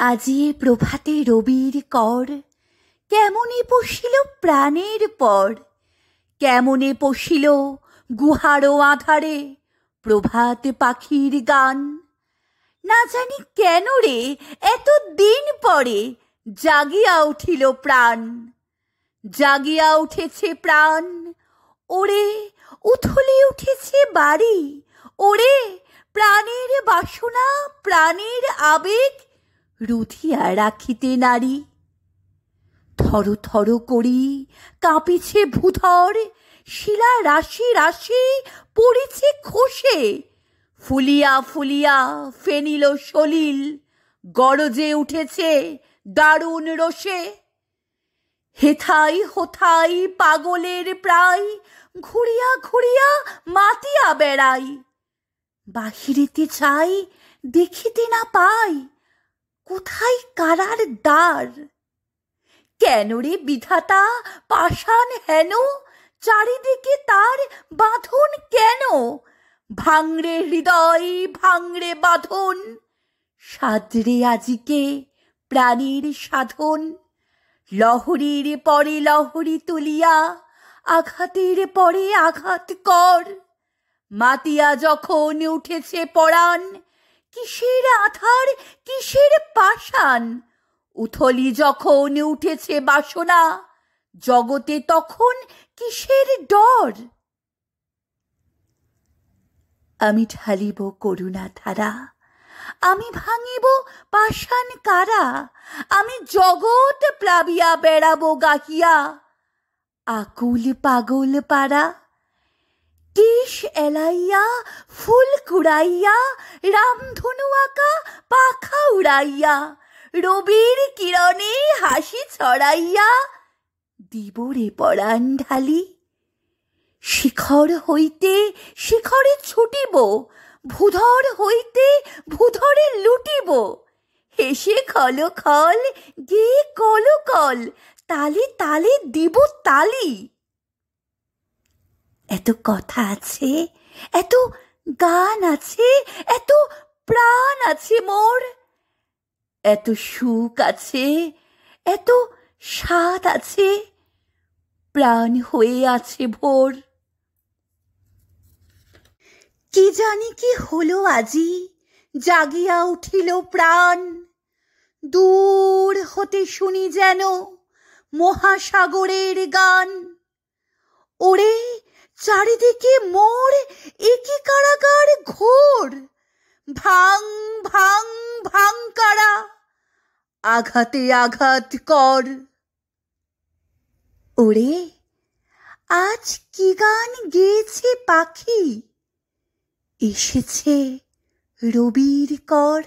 আজি এ প্রভাতে রবির কর, কেমনে পশিল প্রাণের পর, কেমনে পশিল গুহারো আধারে প্রভাত পাখির গান। না জানি কেন রে এত দিন পরে জাগিয়া উঠিল প্রাণ, জাগিয়া উঠেছে প্রাণ। ওরে উথলে উঠেছে বাড়ি, ওরে প্রাণের বাসনা প্রাণের আবেগ রুধিয়া রাখিতে নারী। থর থর করি কাঁপিছে ভূধর, শিলা রাশি রাশি পড়েছে খসে, ফুলিয়া ফুলিয়া ফেনিল সলিল গরজে উঠেছে দারুণ রোষে। হেথাই হোথাই পাগলের প্রায় ঘুরিয়া ঘুরিয়া মাতিয়া বেড়াই, বাহিরেতে চাই দেখিতে না পাই কোথায় কারার দ্বার। কেন রে বিধাতা পাষাণ হেন, চারিদিকে তার বাঁধন কেন? ভাঙড়ে হৃদয় ভাঙড়ে বাঁধন, সাদরে আজিকে প্রাণীর সাধন। লহরীর পরে লহরী তুলিয়া আঘাতের পরে আঘাত কর। মাতিয়া যখন উঠেছে পরাণ, কিসের আধার কিসের পাষাণ। উথলি যখন উঠেছে বাসনা, জগতে তখন কিসের ডর। আমি ঢালিব করুণা ধারা, আমি ভাঙিব পাষাণ কারা। আমি জগৎ প্লাবিয়া বেড়াবো গাহিয়া আকুল পাগল পারা। কেশ এলাইয়া ফুল কুড়াইয়া রামধনু আঁকা পাখা উড়াইয়া, রবির কিরণে হাসি ছড়াইয়া দিব রে পরাণ ঢালি। শিখর হইতে শিখরে ছুটিব, ভূধর হইতে ভূধরে লুটিব। হেসে খল খল গে কল কল, তালে তালে দিব তালি। এত কথা আছে, এত গান আছে, এত প্রাণ আছে মোর, এত সুখ আছে, এত স্বাদ আছে, প্রাণ হয়ে আছে ভোর। কি জানি কি হলো আজি, জাগিয়া উঠিল প্রাণ। দূর হতে শুনি যেন মহাসাগরের গান। ওরে চারিদিকে মোর একই কারাগার ঘোর, ভাঙ ভাঙ ভাঙ কারা, আঘাতে আঘাত কর। ওরে আজ কি গান গেয়েছে পাখি, এসেছে রবির কর।